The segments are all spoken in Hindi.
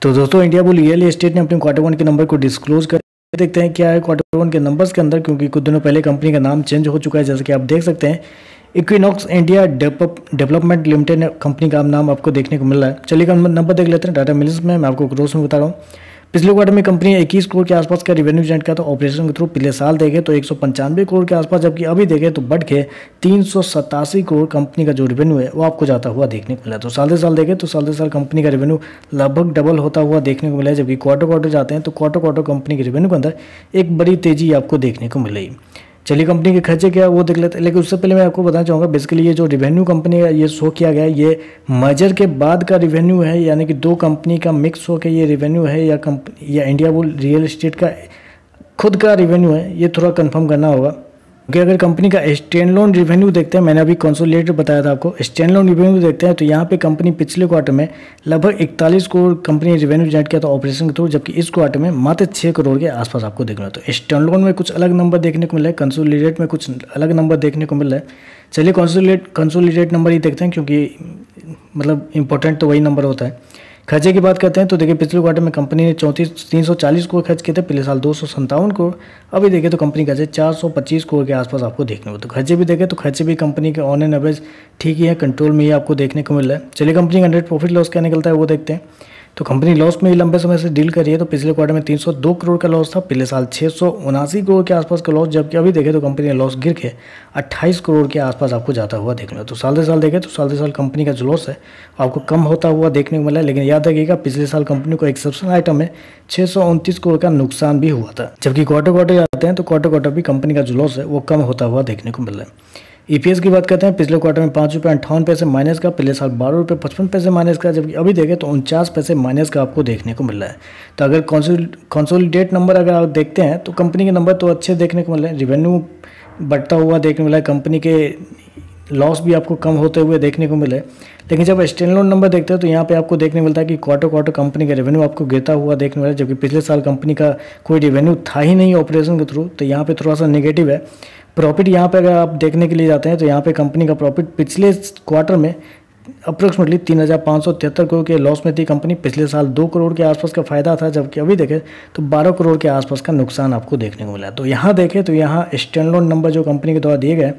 तो दोस्तों इंडिया बुल रियल एस्टेट ने अपने क्वार्टर वन के नंबर को डिस्क्लोज कर देखते हैं क्या है क्वार्टर वन के नंबर्स के अंदर, क्योंकि कुछ दिनों पहले कंपनी का नाम चेंज हो चुका है। जैसे कि आप देख सकते हैं equinox India development limited company का नाम आपको देखने को मिल रहा है। चलिए नंबर देख लेते हैं। टाटा मिल्स में मैं आपको क्रोस में बता रहा हूँ। पिछले क्वार्टर में कंपनी 21 करोड़ के आसपास का रेवेन्यू जनरेट किया था ऑपरेशन के थ्रू। पिछले साल देखें तो 195 करोड़ के आसपास, जबकि अभी देखें तो बढ़ के 387 करोड़ कंपनी का जो रेवेन्यू है वो आपको जाता हुआ देखने को मिला। तो साल से साल देखें तो साल से साल कंपनी का रेवेन्यू लगभग डबल होता हुआ देखने को मिला है। जबकि क्वार्टर जाते हैं तो क्वार्टर कंपनी के रेवेन्यू के अंदर एक बड़ी तेजी आपको देखने को मिल रही। चलिए कंपनी के खर्चे क्या है वो देख लेते हैं। लेकिन उससे पहले मैं आपको बताना चाहूँगा बेसिकली ये जो रेवेन्यू कंपनी का ये शो किया गया है ये मर्जर के बाद का रेवेन्यू है, यानी कि दो कंपनी का मिक्स हो के ये रेवेन्यू है या इंडिया बुल रियल एस्टेट का खुद का रेवेन्यू है, ये थोड़ा कंफर्म करना होगा। क्योंकि अगर कंपनी का स्टैंड लोन रेवेन्यू देखते हैं, मैंने अभी कंसोलिडेटेड बताया था आपको, स्टैंड लोन रेवेन्यू देखते हैं तो यहाँ पे कंपनी पिछले क्वार्टर में लगभग 41 करोड़ कंपनी रेवेन्यू जनरेट किया था ऑपरेशन के थ्रू, जबकि इस क्वार्टर में मात्र 6 करोड़ के आसपास आपको देखना है। तो स्टैंड लोन में कुछ अलग नंबर देखने को मिला है, कंसोलिडेट में कुछ अलग नंबर देखने को मिल रहा है। चलिए कंसोलिडेट नंबर ही देखते हैं, क्योंकि मतलब इंपॉर्टेंट तो वही नंबर होता है। खर्चे की बात करते हैं तो देखिए पिछले क्वार्टर में कंपनी ने 340 करोड़ खर्च किए थे, पिछले साल 257 करोड़। अभी देखें तो कंपनी खर्चे 425 करोड़ के आसपास आपको देखने को। तो खर्चे भी देखें तो खर्चे भी कंपनी के ऑन एन एवरेज ठीक ही है, कंट्रोल में ही आपको देखने को मिल रहा है। चलिए कंपनी का नेट प्रॉफिट लॉस क्या निकलता है वो देखते हैं। तो कंपनी लॉस में ही लंबे समय से डील कर रही है। तो पिछले क्वार्टर में 302 करोड़ का लॉस था, पिछले साल 679 करोड़ के आसपास का लॉस, जबकि अभी देखें तो कंपनी का लॉस गिर के 28 करोड़ के आसपास आपको जाता हुआ देखने को। तो साल से साल देखें तो साल से साल कंपनी का जो लॉस है आपको कम होता हुआ देखने को मिला है। लेकिन याद रखिएगा पिछले साल कंपनी को एक्सेप्शनल आइटम में 629 करोड़ का नुकसान भी हुआ था। जबकि क्वार्टर जाते हैं तो क्वार्टर भी कंपनी का जो लॉस है वो कम होता हुआ देखने को मिल रहा है। ईपीएस की बात करते हैं, पिछले क्वार्टर में 5 रुपये 58 पैसे माइनस का, पिछले साल 12 रुपये 55 पैसे माइनस का, जबकि अभी देखें तो 49 पैसे माइनस का आपको देखने को मिल रहा है। तो अगर कंसोलिडेट नंबर अगर आप देखते हैं तो कंपनी के नंबर तो अच्छे देखने को मिल रहे हैं, रेवेन्यू बढ़ता हुआ देखने को मिला है, कंपनी के लॉस भी आपको कम होते हुए देखने को मिले। लेकिन जब स्टैंड लोन नंबर देखते हैं तो यहाँ पे आपको देखने मिलता है कि क्वार्टर कंपनी का रेवेन्यू आपको गिरता हुआ देखने मिला है, जबकि पिछले साल कंपनी का कोई रेवेन्यू था ही नहीं ऑपरेशन के थ्रू। तो यहाँ पे थोड़ा सा नेगेटिव है। प्रॉफिट यहाँ पे अगर आप देखने के लिए जाते हैं तो यहाँ पे कंपनी का प्रॉफिट पिछले क्वार्टर में अप्रोक्सीमेटली 3,573 करोड़ के लॉस में थी कंपनी। पिछले साल 2 करोड़ के आसपास का फायदा था, जबकि अभी देखें तो 12 करोड़ के आसपास का नुकसान आपको देखने को मिला। तो यहाँ देखें तो यहाँ स्टैंड लोन नंबर जो कंपनी के द्वारा दिए गए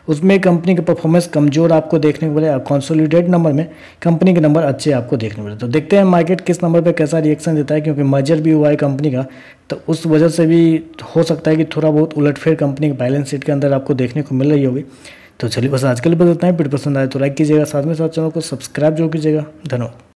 उसमें कंपनी का परफॉर्मेंस कमजोर आपको देखने को मिला। कंसोलिडेट नंबर में कंपनी के नंबर अच्छे आपको देखने को मिले। तो देखते हैं मार्केट किस नंबर पर कैसा रिएक्शन देता है, क्योंकि मर्जर भी हुआ है कंपनी का, तो उस वजह से भी हो सकता है कि थोड़ा बहुत उलटफेर कंपनी के बैलेंस शीट के अंदर आपको देखने को मिल रही होगी। तो चलिए बस आज के लिए बस इतना ही। वीडियो पसंद आए तो लाइक कीजिएगा, साथ में साथ चैनल को सब्सक्राइब जरूर कीजिएगा। धन्यवाद।